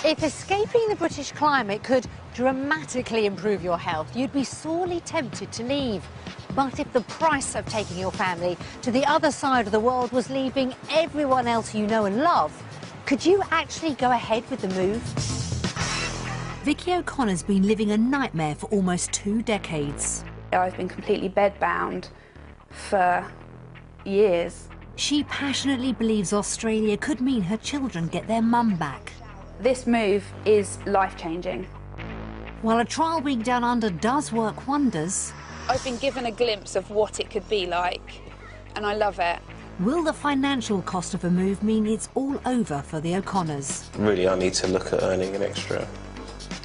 If escaping the British climate could dramatically improve your health, you'd be sorely tempted to leave. But if the price of taking your family to the other side of the world was leaving everyone else you know and love, could you actually go ahead with the move? Vicky O'Connor's been living a nightmare for almost 2 decades. I've been completely bedbound for years. She passionately believes Australia could mean her children get their mum back. This move is life-changing. While a trial week down under does work wonders, I've been given a glimpse of what it could be like, and I love it. will the financial cost of a move mean it's all over for the O'Connors? Really, I need to look at earning an extra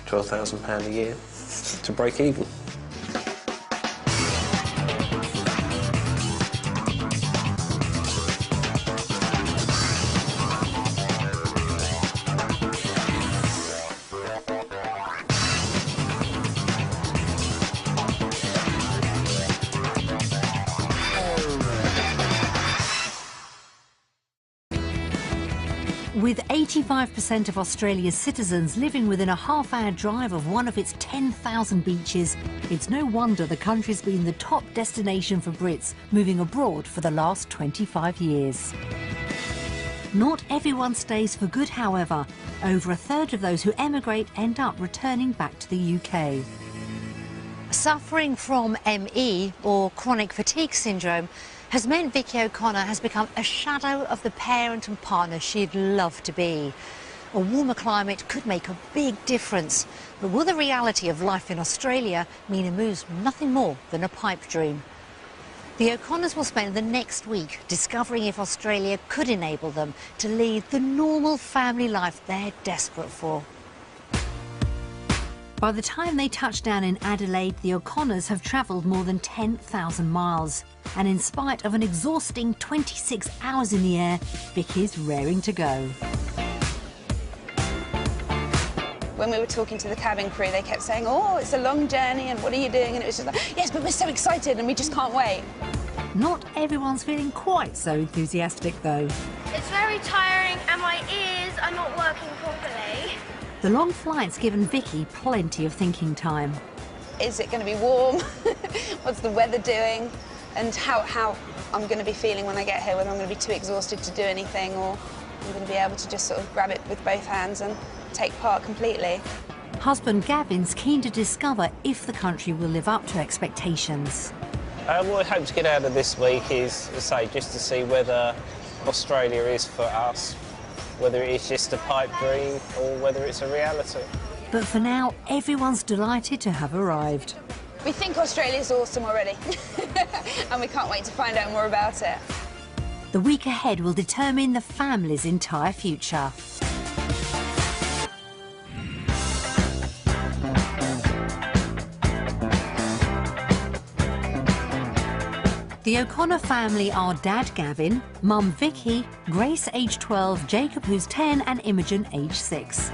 £12,000 a year to break even. With 85% of Australia's citizens living within a half-hour drive of one of its 10,000 beaches, it's no wonder the country's been the top destination for Brits moving abroad for the last 25 years. Not everyone stays for good, however. Over a third of those who emigrate end up returning back to the UK. Suffering from ME, or chronic fatigue syndrome, has meant Vicky O'Connor has become a shadow of the parent and partner she'd love to be. A warmer climate could make a big difference, but will the reality of life in Australia mean a move's nothing more than a pipe dream? The O'Connors will spend the next week discovering if Australia could enable them to lead the normal family life they're desperate for. By the time they touch down in Adelaide, the O'Connors have travelled more than 10,000 miles. And in spite of an exhausting 26 hours in the air, Vicky's raring to go. When we were talking to the cabin crew, they kept saying, oh, it's a long journey, and what are you doing? And it was just like, yes, but we're so excited and we just can't wait. Not everyone's feeling quite so enthusiastic, though. It's very tiring and my ears are not working properly. The long flight's given Vicky plenty of thinking time. Is it going to be warm? What's the weather doing? And how I'm going to be feeling when I get here, whether I'm going to be too exhausted to do anything or I'm going to be able to just sort of grab it with both hands and take part completely. Husband Gavin's keen to discover if the country will live up to expectations. What I hope to get out of this week is, as I say, just to see whether Australia is for us, whether it is just a pipe dream or whether it's a reality. But for now, everyone's delighted to have arrived. We think Australia's awesome already, and we can't wait to find out more about it. The week ahead will determine the family's entire future. The O'Connor family are Dad Gavin, Mum Vicky, Grace age 12, Jacob who's 10 and Imogen age 6.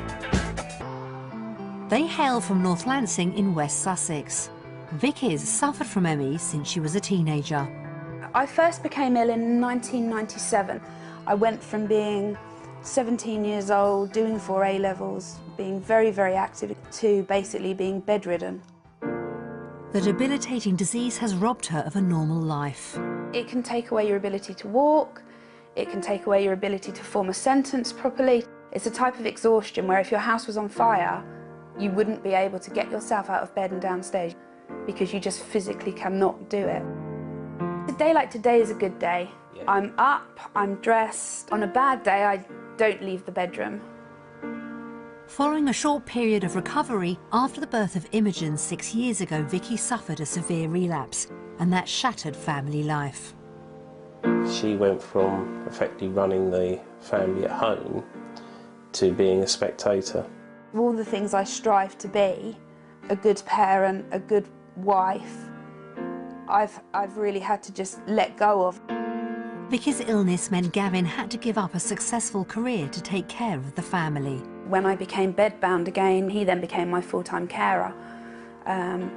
They hail from North Lancing in West Sussex. Vicky's suffered from ME since she was a teenager. I first became ill in 1997. I went from being 17 years old, doing 4 A-levels, being very, very active, to basically being bedridden. The debilitating disease has robbed her of a normal life. It can take away your ability to walk, it can take away your ability to form a sentence properly. It's a type of exhaustion where if your house was on fire, you wouldn't be able to get yourself out of bed and downstairs because you just physically cannot do it. A day like today is a good day. Yeah. I'm up, I'm dressed. On a bad day, I don't leave the bedroom. Following a short period of recovery, after the birth of Imogen 6 years ago, Vicky suffered a severe relapse, and that shattered family life. She went from effectively running the family at home to being a spectator. All the things I strive to be, a good parent, a good wife, I've really had to just let go of. Vicky's illness meant Gavin had to give up a successful career to take care of the family. When I became bedbound again, he then became my full-time carer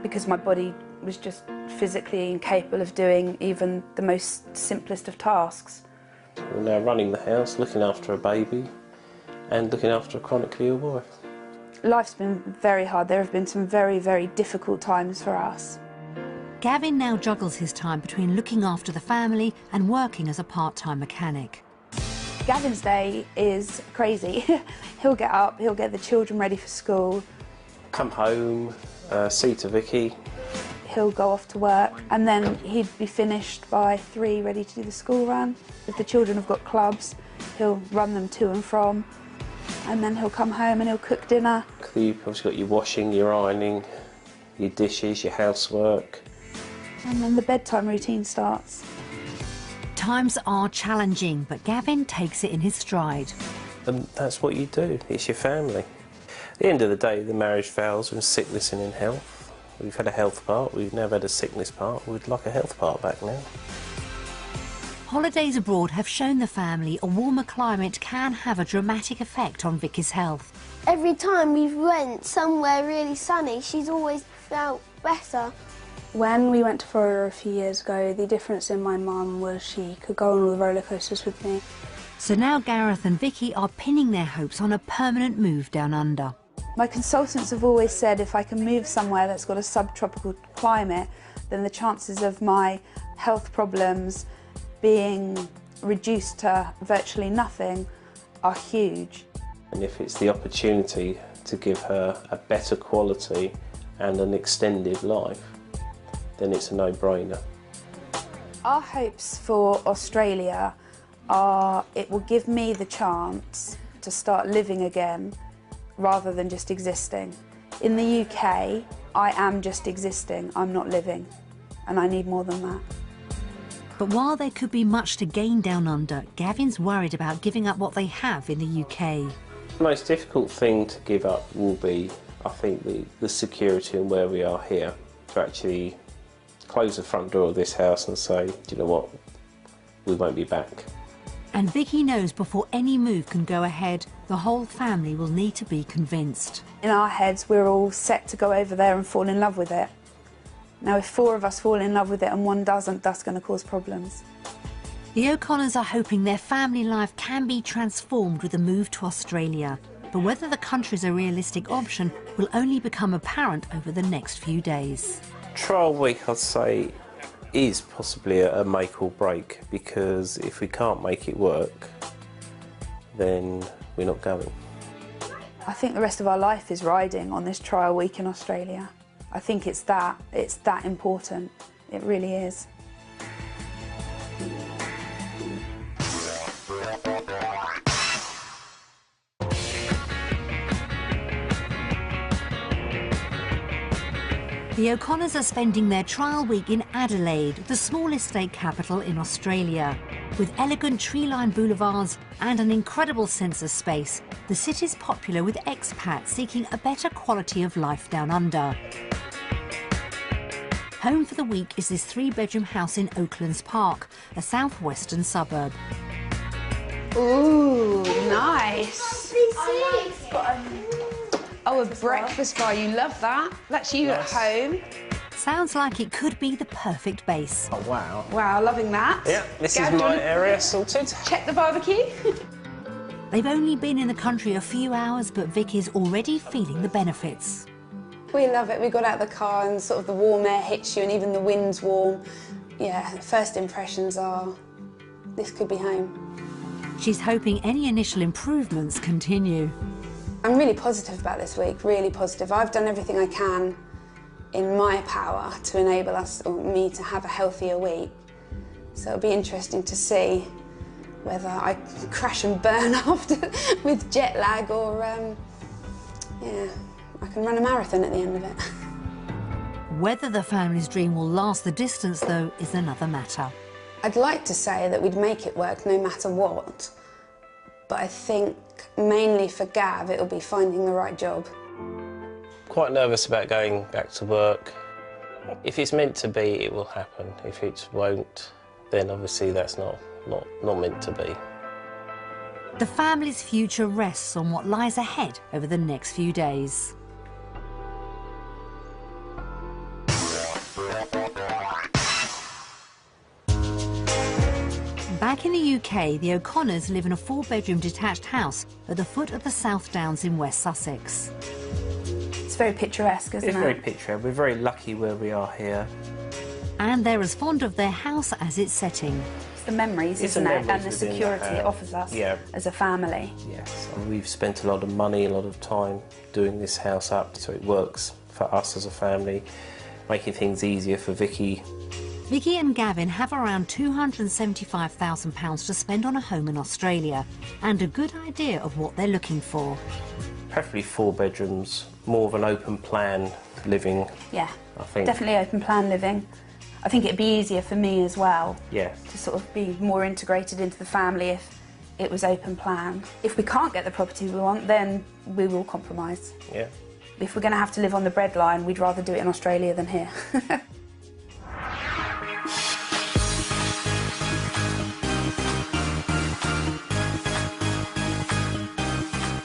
because my body was just physically incapable of doing even the most simplest of tasks. We're now running the house, looking after a baby, and looking after a chronically ill wife. Life's been very hard. There have been some very, very difficult times for us. Gavin now juggles his time between looking after the family and working as a part-time mechanic. Gavin's day is crazy. He'll get up, he'll get the children ready for school. Come home, see to Vicky. He'll go off to work and then he'd be finished by 3, ready to do the school run. If the children have got clubs, he'll run them to and from. And then he'll come home and he'll cook dinner. You've obviously got your washing, your ironing, your dishes, your housework. And then the bedtime routine starts. Times are challenging, but Gavin takes it in his stride. And that's what you do, it's your family. At the end of the day, the marriage fails in sickness and in health. We've had a health part, we've never had a sickness part, we'd like a health part back now. Holidays abroad have shown the family a warmer climate can have a dramatic effect on Vicky's health. Every time we went somewhere really sunny, she's always felt better. When we went to Florida a few years ago, the difference in my mum was she could go on all the roller coasters with me. So now Gareth and Vicky are pinning their hopes on a permanent move down under. My consultants have always said if I can move somewhere that's got a subtropical climate, then the chances of my health problems being reduced to virtually nothing are huge. And if it's the opportunity to give her a better quality and an extended life, then it's a no-brainer. Our hopes for Australia are it will give me the chance to start living again rather than just existing. In the UK, I am just existing, I'm not living, and I need more than that. But while there could be much to gain down under, Gavin's worried about giving up what they have in the UK. The most difficult thing to give up will be, I think, the security and where we are here, to actually close the front door of this house and say, do you know what, we won't be back. And Vicky knows before any move can go ahead, the whole family will need to be convinced. In our heads, we're all set to go over there and fall in love with it. Now, if 4 of us fall in love with it and 1 doesn't, that's going to cause problems. The O'Connors are hoping their family life can be transformed with a move to Australia. But whether the country's a realistic option will only become apparent over the next few days. Trial week, I'd say, is possibly a make or break, because if we can't make it work, then we're not going. I think the rest of our life is riding on this trial week in Australia. I think it's that important. It really is. The O'Connors are spending their trial week in Adelaide, the smallest state capital in Australia. With elegant tree-lined boulevards and an incredible sense of space, the city's popular with expats seeking a better quality of life down under. Home for the week is this 3-bedroom house in Oaklands Park, a southwestern suburb. Ooh, nice. Oh, a breakfast bar, you love that. That's you at home. Sounds like it could be the perfect base. Oh, wow. Wow, loving that. Yeah, this is my area sorted. Check the barbecue. They've only been in the country a few hours, but Vicky's already feeling the benefits. We love it. We got out of the car and sort of the warm air hits you and even the wind's warm. Yeah, first impressions are, this could be home. She's hoping any initial improvements continue. I'm really positive about this week, really positive. I've done everything I can in my power to enable us, or me, to have a healthier week. So it'll be interesting to see whether I crash and burn after with jet lag or, yeah, I can run a marathon at the end of it. Whether the family's dream will last the distance, though, is another matter. I'd like to say that we'd make it work no matter what, but I think mainly for Gav it'll be finding the right job. Quite nervous about going back to work. If it's meant to be, it will happen. If it won't, then obviously that's not meant to be. The family's future rests on what lies ahead over the next few days. Back in the the UK, the O'Connors live in a 4-bedroom detached house at the foot of the South Downs in West Sussex. It's very picturesque, isn't it? It's very picturesque. We're very lucky where we are here. And they're as fond of their house as its setting. It's the memories, isn't it? And the security it offers us as a family. Yes, and we've spent a lot of money, a lot of time doing this house up, so it works for us as a family, making things easier for Vicky. Vicky and Gavin have around £275,000 to spend on a home in Australia and a good idea of what they're looking for. Preferably 4 bedrooms, more of an open plan living. Yeah, I think. Definitely open plan living. I think it'd be easier for me as well. Yeah. To sort of be more integrated into the family if it was open plan. If we can't get the property we want, then we will compromise. Yeah. If we're going to have to live on the breadline, we'd rather do it in Australia than here.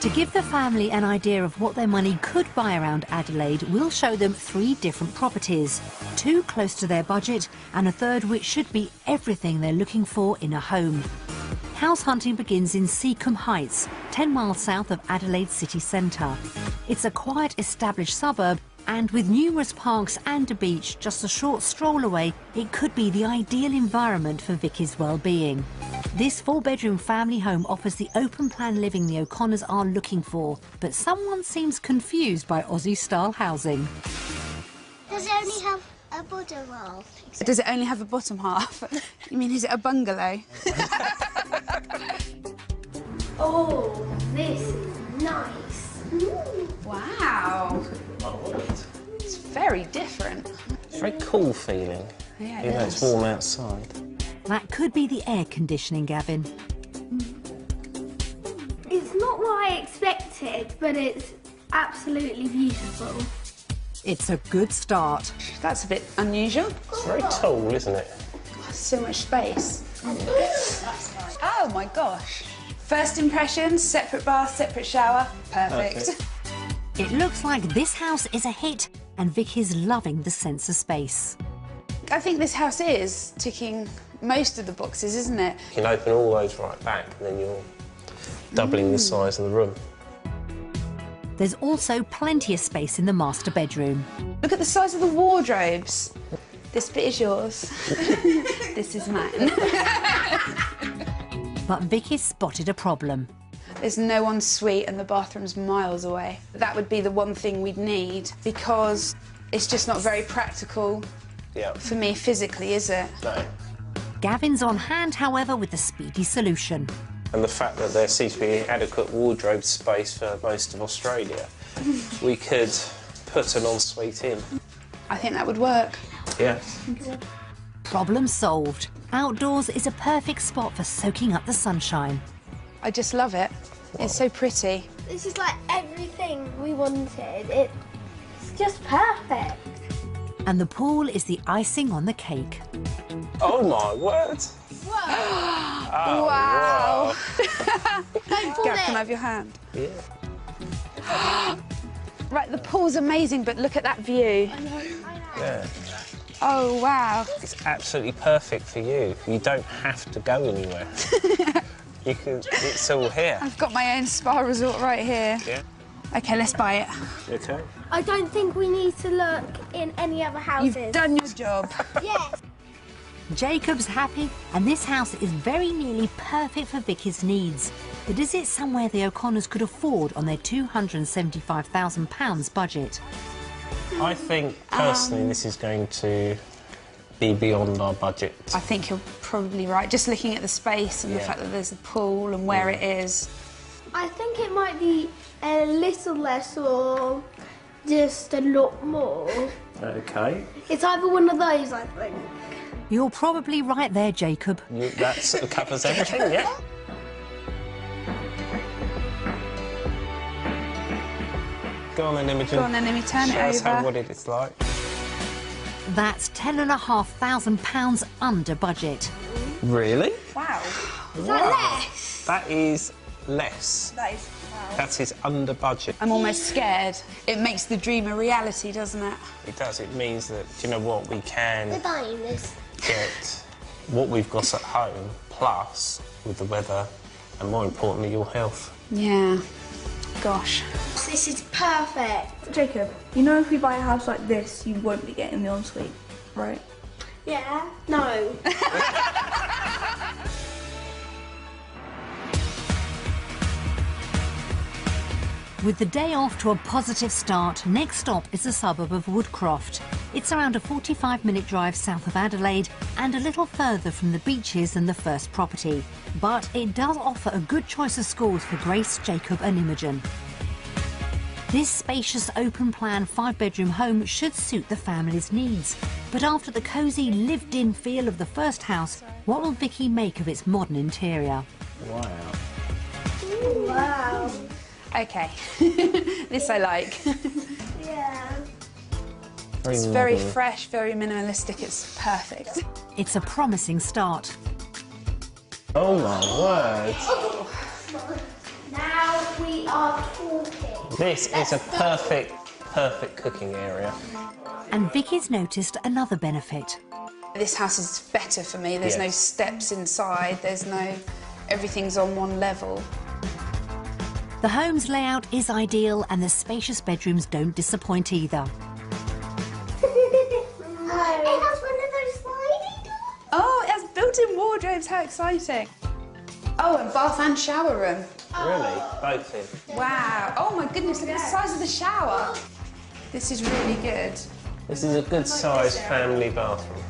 To give the family an idea of what their money could buy around Adelaide, we'll show them 3 different properties, 2 close to their budget and a third which should be everything they're looking for in a home. House hunting begins in Seacombe Heights, 10 miles south of Adelaide city centre. It's a quiet, established suburb, and with numerous parks and a beach just a short stroll away, it could be the ideal environment for Vicky's well-being. This 4-bedroom family home offers the open-plan living the O'Connors are looking for, but someone seems confused by Aussie-style housing. Does it only have a bottom half? Does it only have a bottom half? You mean, is it a bungalow? Oh, this is nice. Wow. It's very different. It's a very cool feeling. Yeah, You know, it's warm outside. That could be the air conditioning, Gavin. It's not what I expected, but it's absolutely beautiful. It's a good start. That's a bit unusual. It's very tall, isn't it? So much space. Oh my gosh. First impressions, separate bath, separate shower. Perfect. Okay. It looks like this house is a hit, and Vicky's loving the sense of space. I think this house is ticking most of the boxes, isn't it? You can open all those right back and then you're doubling the size of the room. There's also plenty of space in the master bedroom. Look at the size of the wardrobes. This bit is yours. This is mine. But Vicky's spotted a problem. There's no ensuite and the bathroom's miles away. That would be the one thing we'd need because it's just not very practical for me physically, is it? No. Gavin's on hand, however, with the speedy solution. And the fact that there seems to be adequate wardrobe space for most of Australia, we could put an ensuite in. I think that would work. Yeah. Problem solved. Outdoors is a perfect spot for soaking up the sunshine. I just love it. It's so pretty. This is like everything we wanted. It's just perfect. And the pool is the icing on the cake. Oh my word! Whoa. Wow. Don't fall Gav, can I in. have your hand? Yeah. Right, the pool's amazing, but look at that view. I know. Yeah. Oh, wow. It's absolutely perfect for you. You don't have to go anywhere. You can. It's all here. I've got my own spa resort right here. Yeah. OK, let's buy it. Okay. I don't think we need to look in any other houses. You've done your job. Yes. Jacob's happy, and this house is very nearly perfect for Vicky's needs. But is it somewhere the O'Connors could afford on their £275,000 budget? I think personally this is going to be beyond our budget. I think you're probably right. Just looking at the space and the fact that there's a pool and where it is. I think it might be a little less or just a lot more. Okay. It's either one of those, I think. You're probably right there, Jacob. That sort of covers everything, yeah? Go on then, Imogen. Go on then, let me turn it Show us over. what it's like. That's £10,500 under budget. Really? Wow. Is that less? That is less. That is, wow. That is under budget. I'm almost scared. It makes the dream a reality, doesn't it? It does. It means that, do you know what, we We're can buying this. get what we've got at home plus with the weather and, more importantly, your health. Yeah. Gosh. This is perfect. Jacob, you know if we buy a house like this, you won't be getting the ensuite, right? Yeah. No. With the day off to a positive start, next stop is the suburb of Woodcroft. It's around a 45-minute drive south of Adelaide and a little further from the beaches than the first property. But it does offer a good choice of schools for Grace, Jacob and Imogen. This spacious open-plan 5-bedroom home should suit the family's needs. But after the cosy, lived-in feel of the first house, what will Vicky make of its modern interior? Wow. Wow. Okay. This I like. Yeah. It's very fresh, very minimalistic. It's perfect. It's a promising start. Oh my word. Now we are talking. This is a perfect cooking area. And Vicky's noticed another benefit. This house is better for me. There's no Yes. steps inside. There's no... Everything's on one level. The home's layout is ideal and the spacious bedrooms don't disappoint either. It has one of those sliding doors. Oh, it has built-in wardrobes. How exciting. Oh, and bath and shower room. Really? Both in. Wow. Oh my goodness, look at the size of the shower. This is really good. This is a good-sized family bathroom.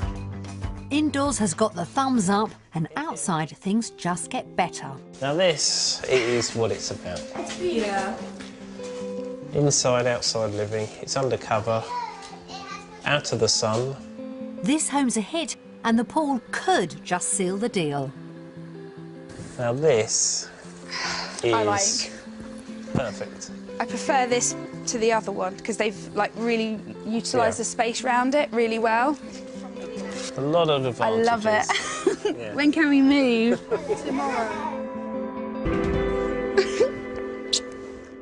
Indoors has got the thumbs up and outside things just get better. Now this is what it's about. Yeah. Inside, outside living. It's undercover, out of the sun. This home's a hit and the pool could just seal the deal. Now this is I like. perfect. I prefer this to the other one because they've like really utilised the space around it really well. A lot of I advantages. love it. Yeah. When can we move?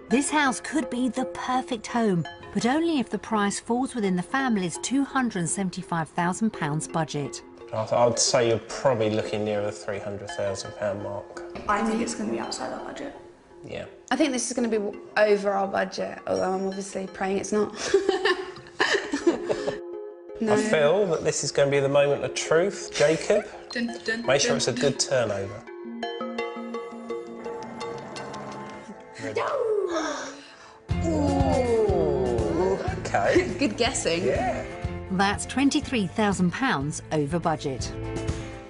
This house could be the perfect home, but only if the price falls within the family's £275,000 budget. I'd say you're probably looking near the £300,000 mark. I think it's going to be outside our budget. Yeah. I think this is going to be over our budget, although I'm obviously praying it's not. No. I feel that this is going to be the moment of truth, Jacob. Dun, dun, Make sure dun. it's a good turnover. Ooh, okay. Good guessing. Yeah. That's £23,000 over budget.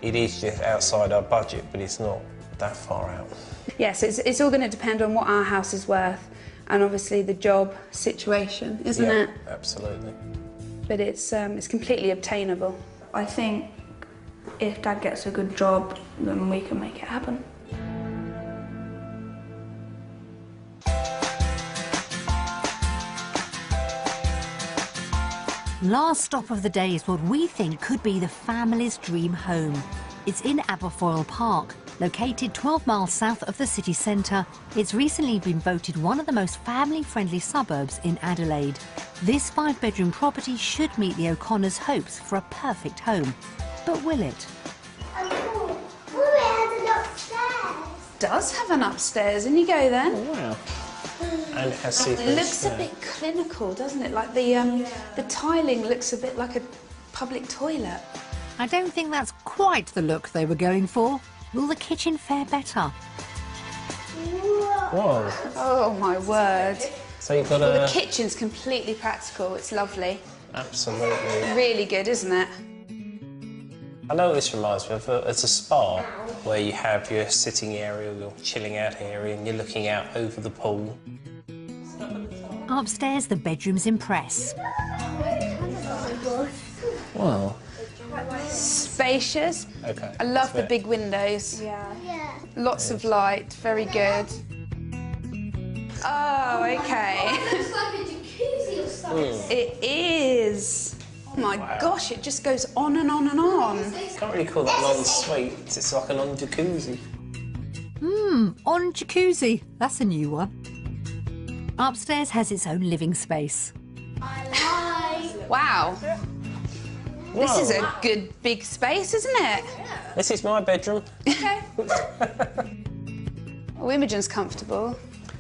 It is just outside our budget, but it's not that far out. Yes, it's all going to depend on what our house is worth and obviously the job situation, isn't Yeah, it? absolutely. But it's completely obtainable. I think if Dad gets a good job, then we can make it happen. Last stop of the day is what we think could be the family's dream home. It's in Aberfoyle Park, located 12 miles south of the city centre. It's recently been voted one of the most family-friendly suburbs in Adelaide. This 5-bedroom property should meet the O'Connors' hopes for a perfect home. But will it? Oh, it has an upstairs. Does have an upstairs, and you go then. Wow. And it has It see-through looks a stairs. bit clinical, doesn't it? Like the tiling looks a bit like a public toilet. I don't think that's quite the look they were going for. Will the kitchen fare better? Whoa. Oh my word. So you've got Well, a... the kitchen's completely practical. It's lovely. Absolutely. Really good, isn't it? I know what this reminds me of. It's a spa where you have your sitting area, your chilling out area, and you're looking out over the pool. Upstairs, the bedrooms impress. Wow. Spacious. Okay. I love the that's big windows. Yeah. Lots of light. Very good. Oh, okay. Looks like a jacuzzi or something. It is. Oh my gosh, it just goes on and on and on. Can't really call that an ensuite. It's like an on jacuzzi. On jacuzzi. That's a new one. Upstairs has its own living space. I Wow. This is Whoa. a good big space, isn't it? This is my bedroom. Okay. Well, Imogen's comfortable.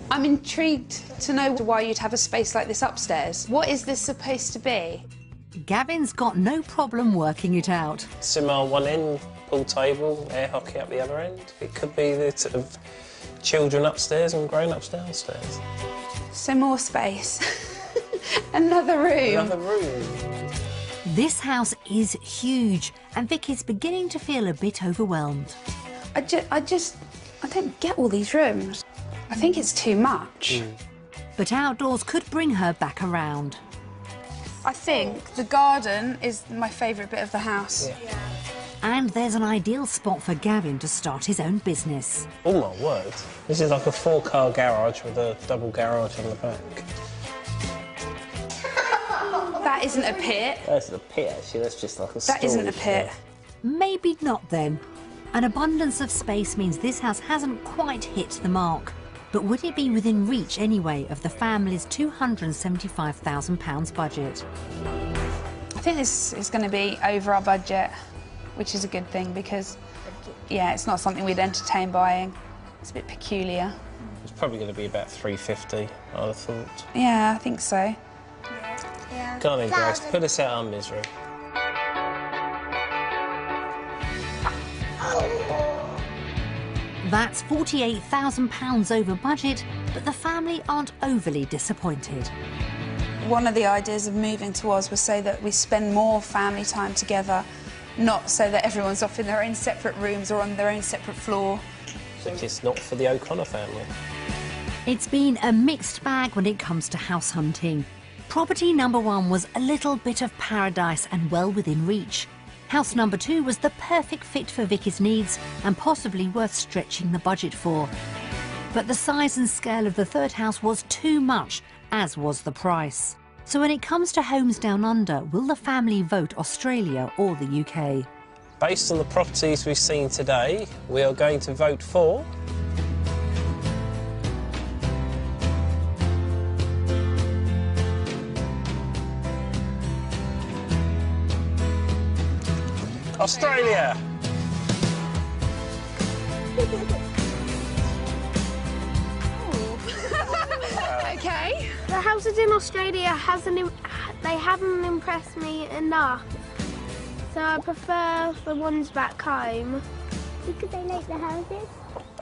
I'm intrigued to know why you'd have a space like this upstairs. What is this supposed to be? Gavin's got no problem working it out. Cinema one end, pool table, air hockey up the other end. It could be the sort of children upstairs and grown-ups downstairs. So more space. Another room. Another room. This house is huge, and Vicky's beginning to feel a bit overwhelmed. I don't get all these rooms. I think it's too much. But outdoors could bring her back around. I think the garden is my favourite bit of the house. Yeah. And there's an ideal spot for Gavin to start his own business. Oh my word. This is like a 4-car garage with a double garage on the back. That isn't a pit. That's a pit, actually. That's just like a That isn't a pit. Maybe not then. An abundance of space means this house hasn't quite hit the mark. But would it be within reach anyway of the family's £275,000 budget? I think this is going to be over our budget, which is a good thing because, yeah, it's not something we'd entertain buying. It's a bit peculiar. It's probably going to be about £350, I'd have thought. Yeah, I think so. Yeah. Go on then, Grace. Put us out of our misery. That's £48,000 over budget, but the family aren't overly disappointed. One of the ideas of moving to Oz was so that we spend more family time together, not so that everyone's off in their own separate rooms or on their own separate floor. Which is not for the O'Connor family. It's been a mixed bag when it comes to house hunting. Property number 1 was a little bit of paradise and well within reach. House number 2 was the perfect fit for Vicky's needs and possibly worth stretching the budget for. But the size and scale of the third house was too much, as was the price. So when it comes to homes down under, will the family vote Australia or the UK? Based on the properties we've seen today, we are going to vote for... Australia! Okay. The houses in Australia haven't impressed me enough. So I prefer the ones back home. Because they like the houses.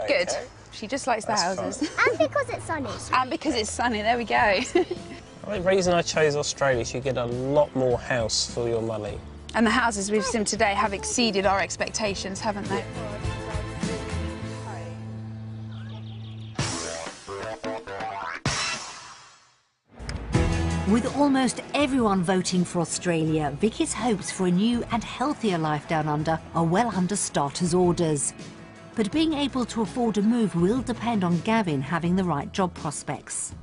Good. Okay. She just likes the houses. And because it's sunny. And because it's sunny, there we go. The reason I chose Australia is you get a lot more house for your money. And the houses we've seen today have exceeded our expectations, haven't they? With almost everyone voting for Australia, Vicky's hopes for a new and healthier life down under are well under starters' orders. But being able to afford a move will depend on Gavin having the right job prospects.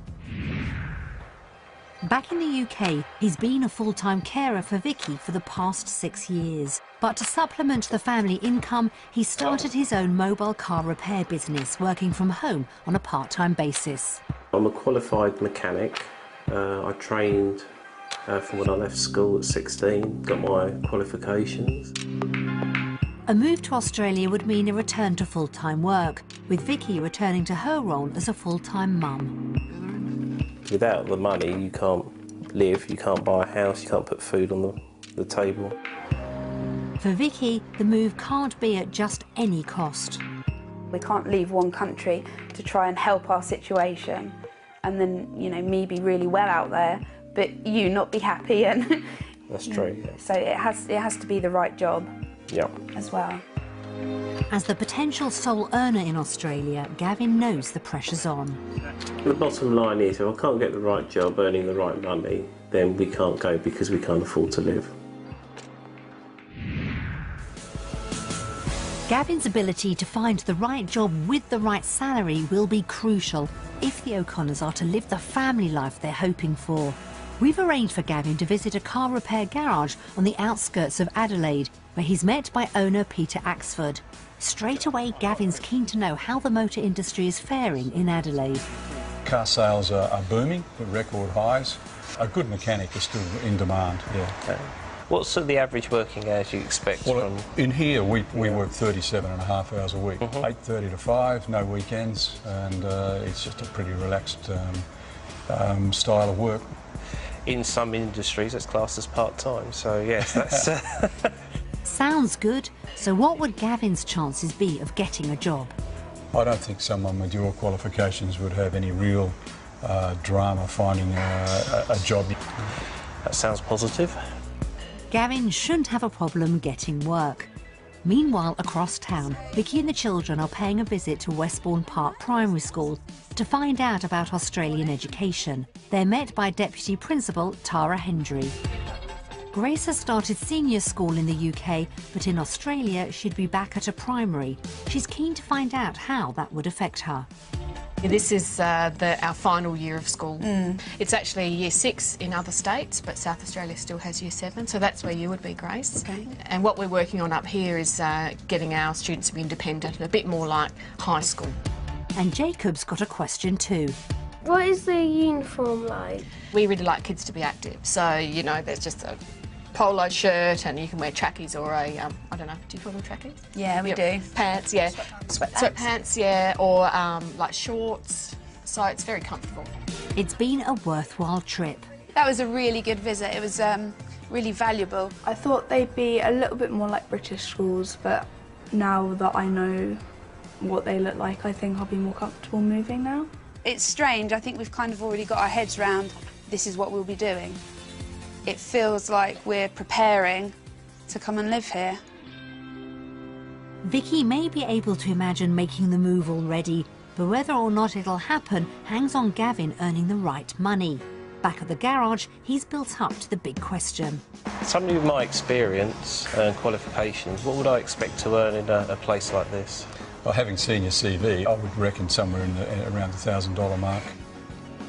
Back in the UK, he's been a full-time carer for Vicky for the past 6 years. But to supplement the family income, he started his own mobile car repair business, working from home on a part-time basis. I'm a qualified mechanic. I trained from when I left school at 16, got my qualifications. A move to Australia would mean a return to full-time work, with Vicky returning to her role as a full-time mum. Without the money, you can't live, you can't buy a house, you can't put food on the table. For Vicky, the move can't be at just any cost. We can't leave one country to try and help our situation and then, you know, me be really well out there, but you not be happy. And That's true, yeah. so it has to be the right job Yeah. as well. As the potential sole earner in Australia, Gavin knows the pressure's on. The bottom line is, if I can't get the right job, earning the right money, then we can't go because we can't afford to live. Gavin's ability to find the right job with the right salary will be crucial if the O'Connors are to live the family life they're hoping for. We've arranged for Gavin to visit a car repair garage on the outskirts of Adelaide, where he's met by owner Peter Axford. Straight away, Gavin's keen to know how the motor industry is faring in Adelaide. Car sales are booming at record highs. A good mechanic is still in demand, yeah. What's the average working hours you expect from... In here, we work 37.5 hours a week, 8:30 to 5, no weekends, and it's just a pretty relaxed style of work. In some industries, it's classed as part-time, so yes, that's... Sounds good. So what would Gavin's chances be of getting a job? I don't think someone with your qualifications would have any real drama finding a job. That sounds positive. Gavin shouldn't have a problem getting work. Meanwhile, across town, Vicky and the children are paying a visit to Westbourne Park Primary School to find out about Australian education. They're met by Deputy Principal Tara Hendry. Grace has started senior school in the UK, but in Australia she'd be back at a primary. She's keen to find out how that would affect her. This is our final year of school. It's actually year 6 in other states, but South Australia still has year 7, so that's where you would be, Grace. Okay. And what we're working on up here is getting our students to be independent, a bit more like high school. And Jacob's got a question too. What is the uniform like? We really like kids to be active, so, you know, there's just a polo shirt and you can wear trackies or a, I don't know, do you call them trackies? Yeah, we do. Pants, yeah. Sweatpants, yeah, or like shorts, so it's very comfortable. It's been a worthwhile trip. That was a really good visit. It was really valuable. I thought they'd be a little bit more like British schools, but now that I know what they look like, I think I'll be more comfortable moving now. It's strange. I think we've kind of already got our heads round this is what we'll be doing. It feels like we're preparing to come and live here. Vicky may be able to imagine making the move already, but whether or not it'll happen hangs on Gavin earning the right money. Back at the garage, he's built up to the big question. Somebody with my experience and qualifications, what would I expect to earn in a place like this? Well, having seen your CV, I would reckon somewhere around the $1,000 mark.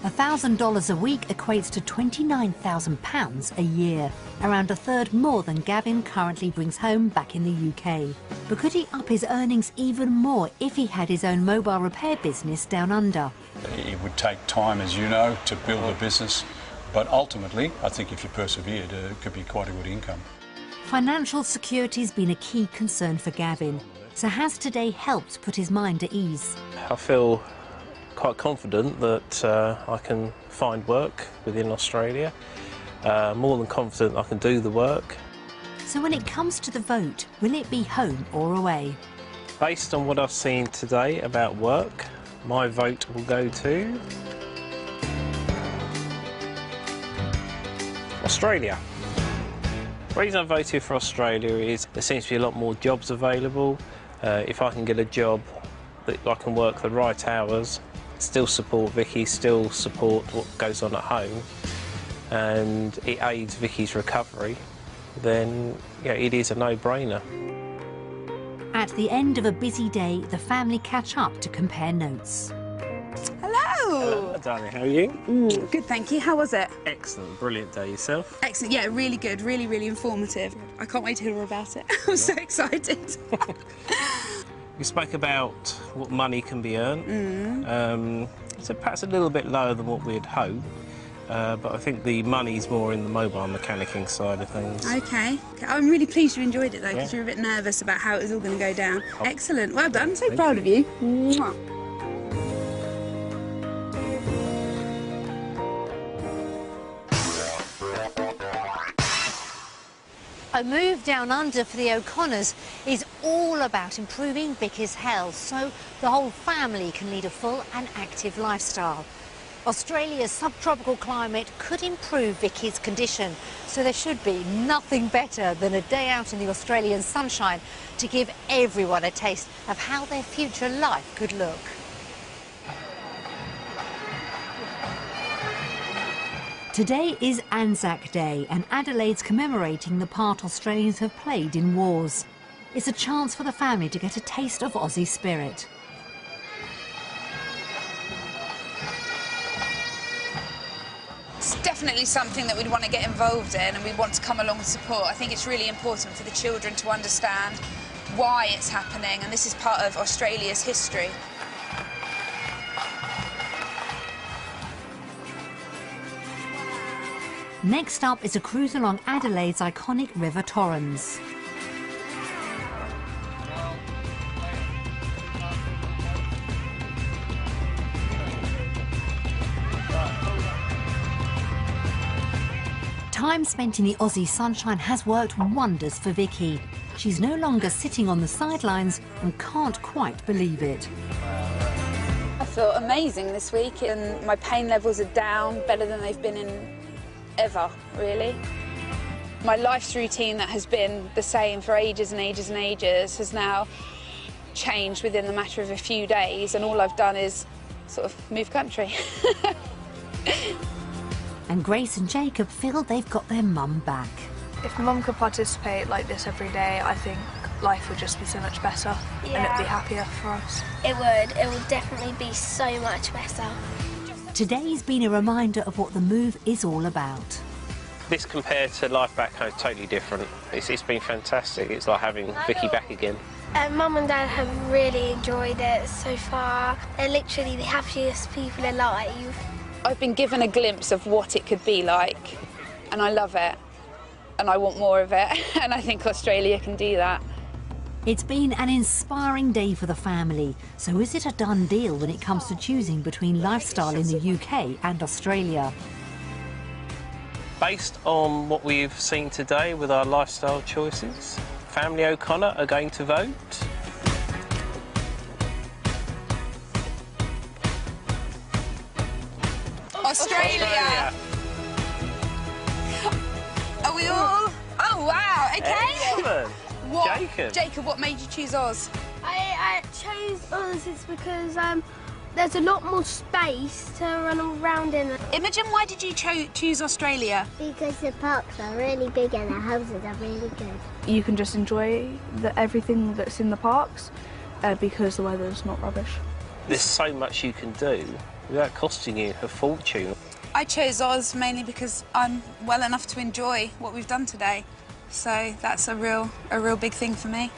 $1,000 a week equates to £29,000 a year, around a third more than Gavin currently brings home back in the UK. But could he up his earnings even more if he had his own mobile repair business down under? It would take time, as you know, to build a business, but ultimately, I think if you persevered, it could be quite a good income. Financial security's been a key concern for Gavin, so has today helped put his mind at ease? I feel quite confident that I can find work within Australia. More than confident I can do the work. So when it comes to the vote, will it be home or away? Based on what I've seen today about work, my vote will go to Australia. The reason I voted for Australia is there seems to be a lot more jobs available. If I can get a job that I can work the right hours, still support Vicky, still support what goes on at home, and it aids Vicky's recovery, then yeah, it is a no-brainer. At the end of a busy day, the family catch up to compare notes. Hello! Hello, darling, how are you? Good, thank you. How was it? Excellent, brilliant day yourself. Excellent, yeah, really good, really, really informative. I can't wait to hear more about it. I'm so excited. We spoke about what money can be earned. So perhaps a little bit lower than what we'd hoped, but I think the money's more in the mobile mechanicking side of things. Okay. I'm really pleased you enjoyed it though, because you were a bit nervous about how it was all going to go down. Excellent, well done, so proud of you. Mwah. A move down under for the O'Connors is all about improving Vicky's health so the whole family can lead a full and active lifestyle. Australia's subtropical climate could improve Vicky's condition, so there should be nothing better than a day out in the Australian sunshine to give everyone a taste of how their future life could look. Today is Anzac Day, and Adelaide's commemorating the part Australians have played in wars. It's a chance for the family to get a taste of Aussie spirit. It's definitely something that we'd want to get involved in and we want to come along and support. I think it's really important for the children to understand why it's happening, and this is part of Australia's history. Next up is a cruise along Adelaide's iconic River Torrens. Time spent in the Aussie sunshine has worked wonders for Vicky. She's no longer sitting on the sidelines and can't quite believe it. I feel amazing this week and my pain levels are down, better than they've been in ever, really. My life's routine that has been the same for ages and ages and ages has now changed within the matter of a few days, and all I've done is sort of move country. And Grace and Jacob feel they've got their mum back. If Mum could participate like this every day, I think life would just be so much better and it'd be happier for us. It would definitely be so much better. Today's been a reminder of what the move is all about. This compared to life back home is totally different. It's been fantastic. It's like having Vicky back again. Mum and Dad have really enjoyed it so far. They're literally the happiest people alive. I've been given a glimpse of what it could be like, and I love it, and I want more of it, and I think Australia can do that. It's been an inspiring day for the family, so is it a done deal when it comes to choosing between lifestyle in the UK and Australia? Based on what we've seen today with our lifestyle choices, Family O'Connor are going to vote. Australia! Are we all? Oh, wow, okay. Excellent. Jacob, what made you choose Oz? I chose Oz because there's a lot more space to run around in. Imogen, why did you choose Australia? Because the parks are really big and the houses are really good. You can just enjoy everything that's in the parks because the weather's not rubbish. There's so much you can do without costing you a fortune. I chose Oz mainly because I'm well enough to enjoy what we've done today. So that's a real big thing for me.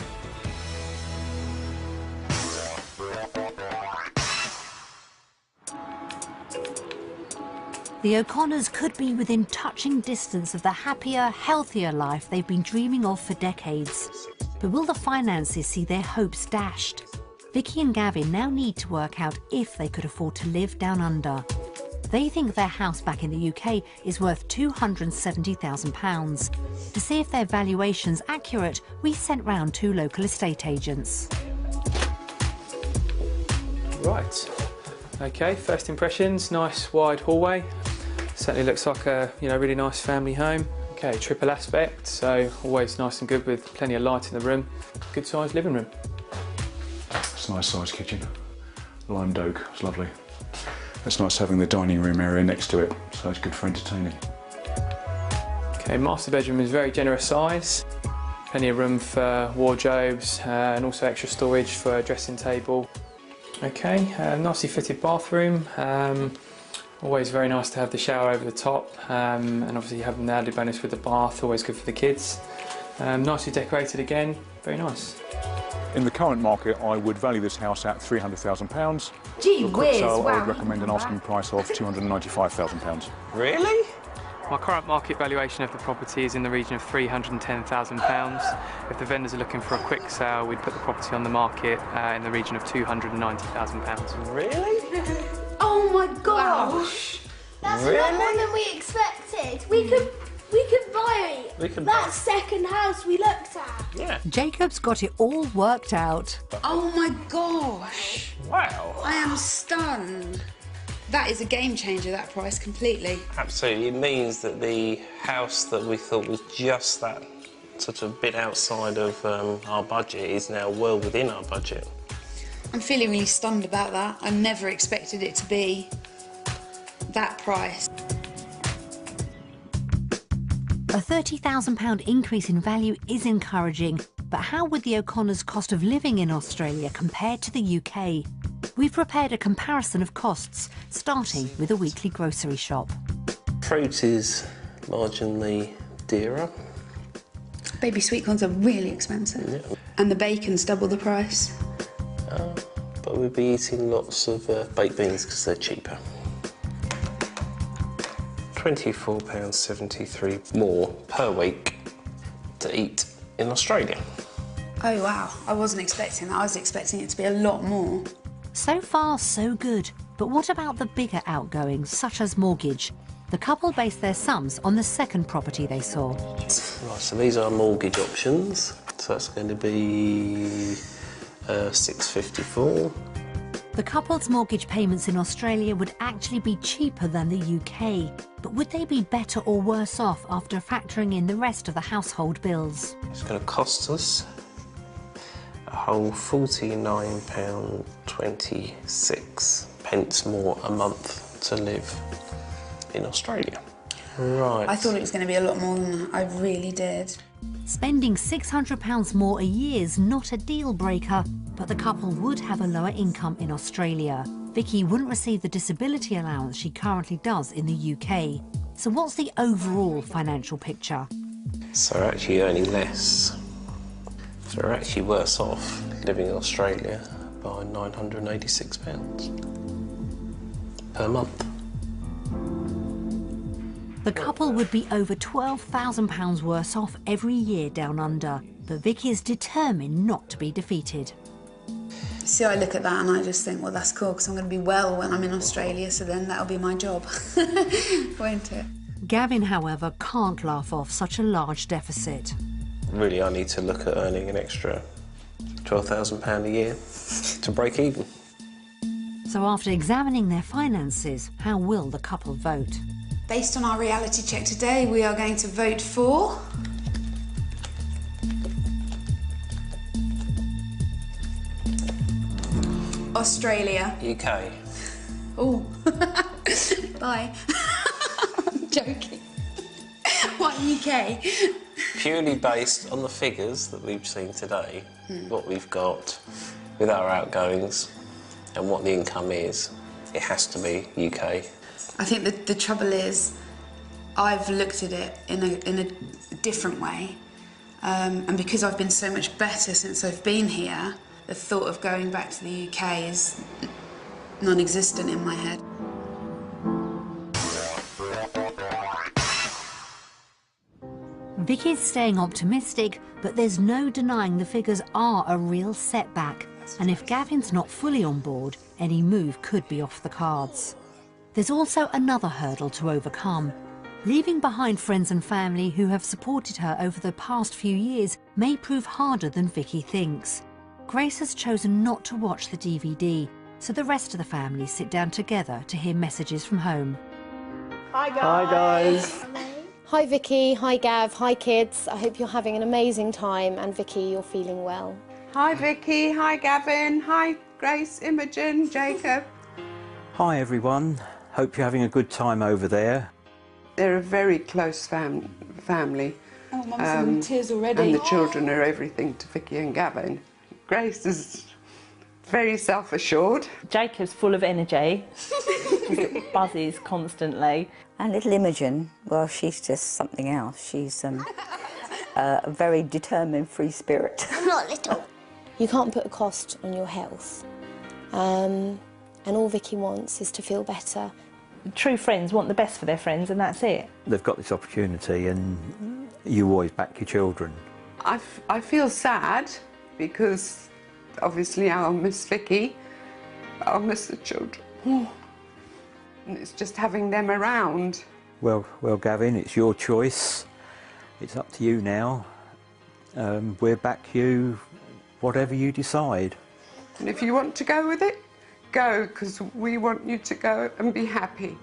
The O'Connors could be within touching distance of the happier, healthier life they've been dreaming of for decades. But will the finances see their hopes dashed? Vicky and Gavin now need to work out if they could afford to live down under. They think their house back in the UK is worth £270,000. To see if their valuation's accurate, we sent round 2 local estate agents. Right. Okay, first impressions, nice wide hallway. Certainly looks like a really nice family home. Okay, triple aspect, so always nice and good with plenty of light in the room. Good sized living room. It's a nice sized kitchen. Lime oak, it's lovely. It's nice having the dining room area next to it, so it's good for entertaining. Okay, master bedroom is very generous size. Plenty of room for wardrobes and also extra storage for a dressing table. Okay, nicely fitted bathroom. Always very nice to have the shower over the top, and obviously you have an added bonus with the bath, always good for the kids. Nicely decorated again, very nice. In the current market, I would value this house at £300,000. Gee whiz, so I would recommend an asking price of £295,000. Really? My current market valuation of the property is in the region of £310,000. If the vendors are looking for a quick sale, we'd put the property on the market in the region of £290,000. Really? Oh my gosh! That's a lot more than we expected. We could buy that second house we looked at. Yeah. Jacob's got it all worked out. Oh my gosh! Wow. I am stunned. That is a game changer, that price, completely. Absolutely. It means that the house that we thought was just that sort of bit outside of our budget is now well within our budget. I'm feeling really stunned about that. I never expected it to be that price. A £30,000 increase in value is encouraging, but how would the O'Connors' cost of living in Australia compare to the UK? We've prepared a comparison of costs, starting with a weekly grocery shop. Fruit is marginally dearer. Baby sweet corns are really expensive. Yeah. And the bacon's double the price. But we'd be eating lots of baked beans because they're cheaper. £24.73 more per week to eat in Australia. Oh wow, I wasn't expecting that. I was expecting it to be a lot more. So far, so good. But what about the bigger outgoings, such as mortgage? The couple based their sums on the second property they saw. Right, so these are mortgage options. So that's going to be $654. The couple's mortgage payments in Australia would actually be cheaper than the UK. But would they be better or worse off after factoring in the rest of the household bills? It's going to cost us a whole £49.26 more a month to live in Australia. Right. I thought it was going to be a lot more than that. I really did. Spending £600 more a year is not a deal breaker, but the couple would have a lower income in Australia. Vicky wouldn't receive the disability allowance she currently does in the UK. So what's the overall financial picture? So we're actually earning less. So we're actually worse off living in Australia by £986 per month. The couple would be over £12,000 worse off every year down under, but Vicky is determined not to be defeated. See, I look at that and I just think, well, that's cool because I'm going to be well when I'm in Australia, so then that'll be my job, won't it? Gavin, however, can't laugh off such a large deficit. Really, I need to look at earning an extra £12,000 a year to break even. So after examining their finances, how will the couple vote? Based on our reality check today, we are going to vote for Australia. UK. Oh, bye. I'm joking. What, UK? Purely based on the figures that we've seen today, what we've got with our outgoings and what the income is, it has to be UK. I think that the trouble is, I've looked at it in a different way, and because I've been so much better since I've been here, the thought of going back to the UK is non-existent in my head. Vicky's staying optimistic, but there's no denying the figures are a real setback, and if Gavin's not fully on board, any move could be off the cards. There's also another hurdle to overcome. Leaving behind friends and family who have supported her over the past few years may prove harder than Vicky thinks. Grace has chosen not to watch the DVD, so the rest of the family sit down together to hear messages from home. Hi guys. Hi guys. Hi Vicky, hi Gav, hi kids. I hope you're having an amazing time and Vicky, you're feeling well. Hi Vicky, hi Gavin, hi Grace, Imogen, Jacob. Hi everyone, hope you're having a good time over there. They're a very close family. Oh, Mum's in tears already. And the children are everything to Vicky and Gavin. Grace is very self-assured. Jacob's full of energy. He buzzes constantly. And little Imogen, well, she's just something else. She's a very determined, free spirit. I'm not little. You can't put a cost on your health. And all Vicky wants is to feel better. True friends want the best for their friends and that's it. They've got this opportunity and you always back your children. I feel sad because obviously I'll miss Vicky, I'll miss the children. And it's just having them around. Well, Gavin, it's your choice. It's up to you now. We'll back you, whatever you decide. And if you want to go with it, go, because we want you to go and be happy.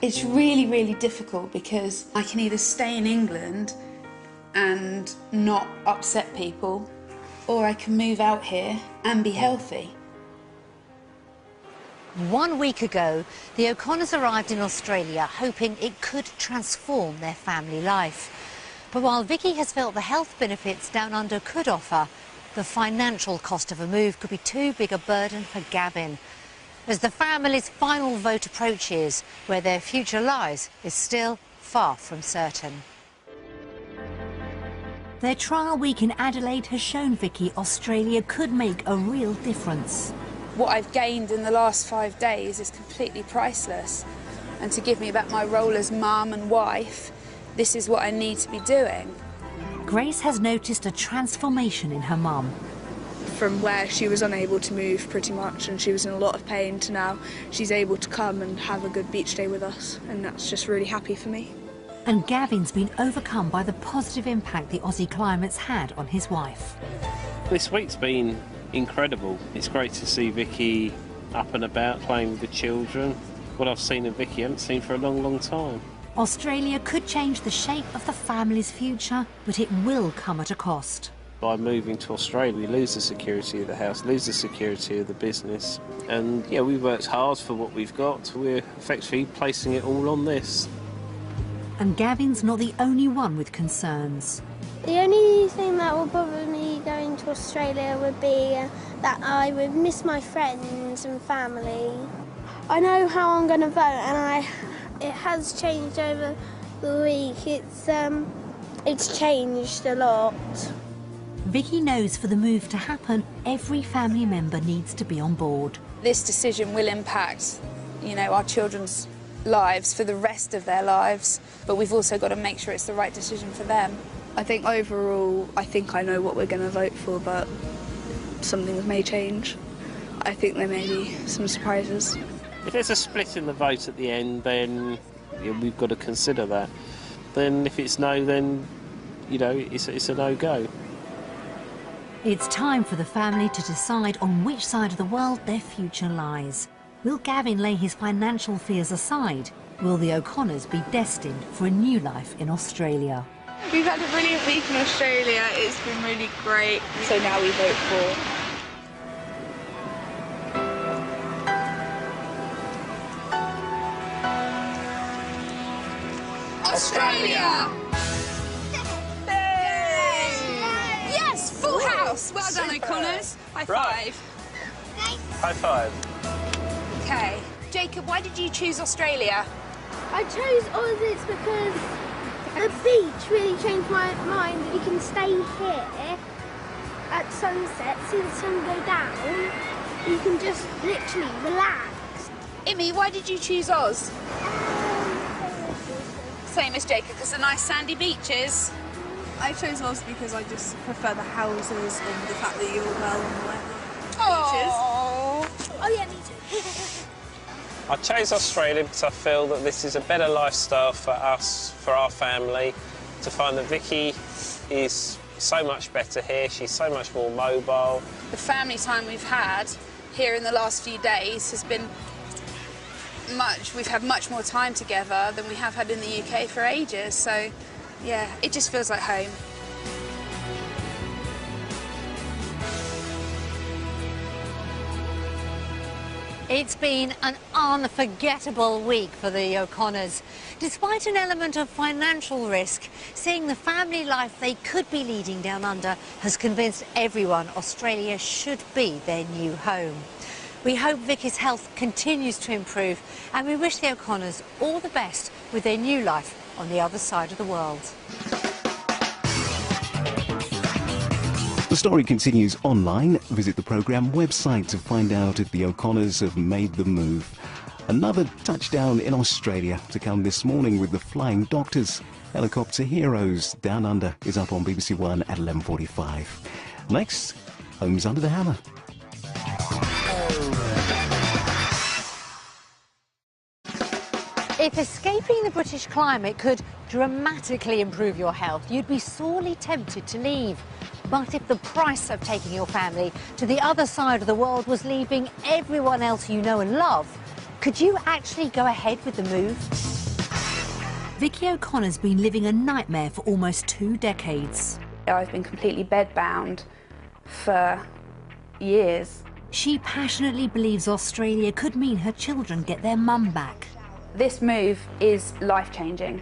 It's really, really difficult because I can either stay in England and not upset people, or I can move out here and be healthy. 1 week ago, the O'Connors arrived in Australia hoping it could transform their family life. But while Vicky has felt the health benefits Down Under could offer, the financial cost of a move could be too big a burden for Gavin. As the family's final vote approaches, where their future lies is still far from certain. Their trial week in Adelaide has shown Vicky Australia could make a real difference. what I've gained in the last 5 days is completely priceless. And to give me back my role as mum and wife, this is what I need to be doing. Grace has noticed a transformation in her mum. From where she was unable to move pretty much and she was in a lot of pain to now she's able to come and have a good beach day with us, and that's just really happy for me. And Gavin's been overcome by the positive impact the Aussie climate's had on his wife. This week's been incredible. It's great to see Vicky up and about playing with the children. What I've seen of Vicky I haven't seen for a long, long time. Australia could change the shape of the family's future, but it will come at a cost. By moving to Australia, we lose the security of the house, lose the security of the business. And yeah, we worked hard for what we've got. We're effectively placing it all on this. And Gavin's not the only one with concerns. The only thing that will bother me going to Australia would be that I would miss my friends and family. I know how I'm going to vote, and it has changed over the week. It's changed a lot. Vicky knows for the move to happen, every family member needs to be on board. This decision will impact, you know, our children's lives for the rest of their lives, but we've also got to make sure it's the right decision for them. I think overall, I think I know what we're going to vote for, but some things may change. I think there may be some surprises. If there's a split in the vote at the end, then we've got to consider that. Then if it's no, then, you know, it's a no-go. It's time for the family to decide on which side of the world their future lies. Will Gavin lay his financial fears aside? Will the O'Connors be destined for a new life in Australia? We've had a brilliant week in Australia. It's been really great. So now we vote for Australia! Yes, full house! Well done, O'Connors. High five. High five. Okay. Jacob, why did you choose Australia? I chose Aussies because the beach really changed my mind. You can stay here at sunset, see the sun go down. You can just literally relax. Imi, why did you choose Oz? Same as Jacob, because the nice sandy beaches. I chose Oz because I just prefer the houses and the fact that you're well on the weather. Oh, yeah, me too. I chose Australia because I feel that this is a better lifestyle for us, for our family, to find that Vicky is so much better here, she's so much more mobile. The family time we've had here in the last few days has been we've had much more time together than we have had in the UK for ages, so yeah, it just feels like home. It's been an unforgettable week for the O'Connors. Despite an element of financial risk, seeing the family life they could be leading down under has convinced everyone Australia should be their new home. We hope Vicky's health continues to improve, and we wish the O'Connors all the best with their new life on the other side of the world. The story continues online. Visit the programme website to find out if the O'Connors have made the move. Another touchdown in Australia to come this morning with the Flying Doctors. Helicopter Heroes Down Under is up on BBC One at 11:45. Next, Homes Under the Hammer. If escaping the British climate could dramatically improve your health, you'd be sorely tempted to leave. But if the price of taking your family to the other side of the world was leaving everyone else you know and love, could you actually go ahead with the move? Vicky O'Connor's been living a nightmare for almost 2 decades. I've been completely bedbound for years. She passionately believes Australia could mean her children get their mum back. This move is life-changing.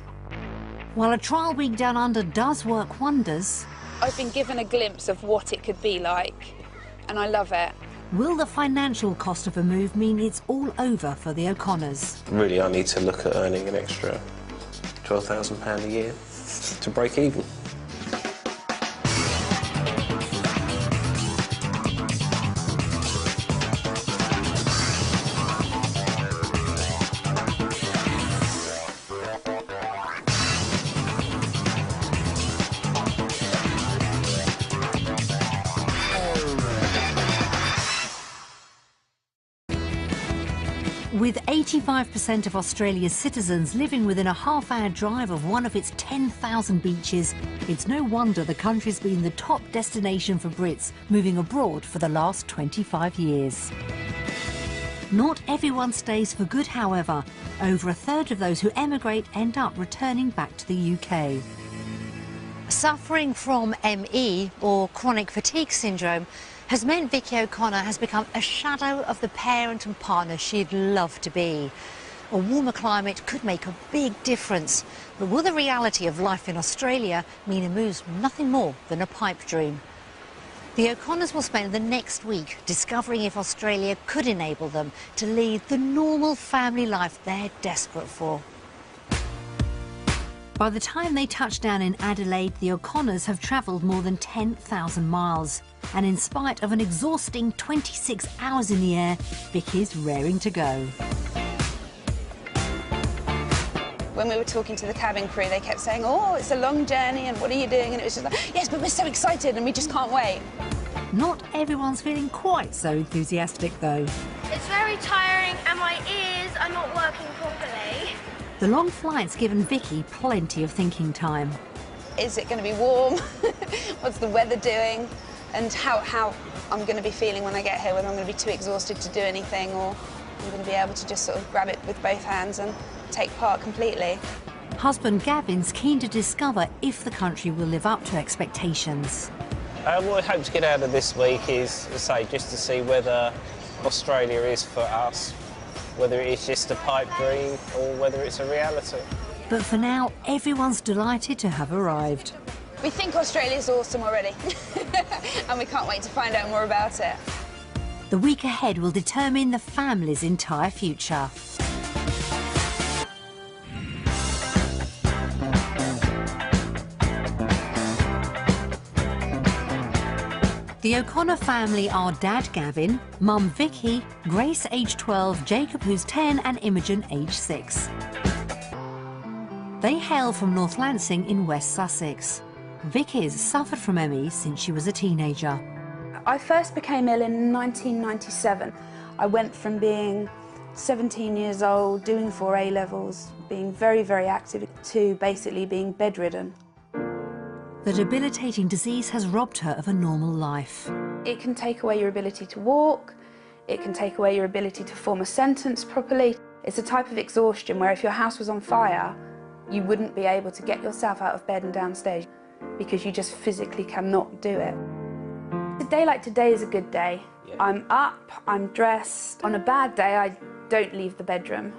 While a trial week down under does work wonders, I've been given a glimpse of what it could be like, and I love it. Will the financial cost of a move mean it's all over for the O'Connors? Really, I need to look at earning an extra £12,000 a year to break even. 85% of Australia's citizens living within a half-hour drive of one of its 10,000 beaches, it's no wonder the country's been the top destination for Brits moving abroad for the last 25 years. Not everyone stays for good, however. Over a third of those who emigrate end up returning back to the UK. Suffering from ME, or chronic fatigue syndrome, has meant Vicky O'Connor has become a shadow of the parent and partner she'd love to be. A warmer climate could make a big difference, but will the reality of life in Australia mean a move's nothing more than a pipe dream? The O'Connors will spend the next week discovering if Australia could enable them to lead the normal family life they're desperate for. By the time they touch down in Adelaide, the O'Connors have travelled more than 10,000 miles. And in spite of an exhausting 26 hours in the air, Vicky's raring to go. When we were talking to the cabin crew, they kept saying, oh, it's a long journey and what are you doing? And it was just like, yes, but we're so excited and we just can't wait. Not everyone's feeling quite so enthusiastic, though. It's very tiring and my ears are not working properly. The long flight's given Vicky plenty of thinking time. Is it going to be warm? What's the weather doing? And how I'm going to be feeling when I get here, whether I'm going to be too exhausted to do anything or I'm going to be able to just sort of grab it with both hands and take part completely. Husband Gavin's keen to discover if the country will live up to expectations. What I hope to get out of this week is, as I say, just to see whether Australia is for us, whether it is just a pipe dream or whether it's a reality. But for now, everyone's delighted to have arrived. We think Australia's awesome already, and we can't wait to find out more about it. The week ahead will determine the family's entire future. The O'Connor family are Dad Gavin, Mum Vicky, Grace age 12, Jacob who's 10 and Imogen age 6. They hail from North Lancing in West Sussex. Vicky's suffered from ME since she was a teenager. I first became ill in 1997. I went from being 17 years old, doing 4 A-levels, being very, very active, to basically being bedridden. The debilitating disease has robbed her of a normal life. It can take away your ability to walk, it can take away your ability to form a sentence properly. It's a type of exhaustion where if your house was on fire, you wouldn't be able to get yourself out of bed and downstairs because you just physically cannot do it. A day like today is a good day. Yeah. I'm up, I'm dressed. On a bad day, I don't leave the bedroom.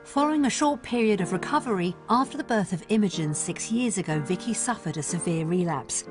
Following a short period of recovery, after the birth of Imogen 6 years ago, Vicky suffered a severe relapse.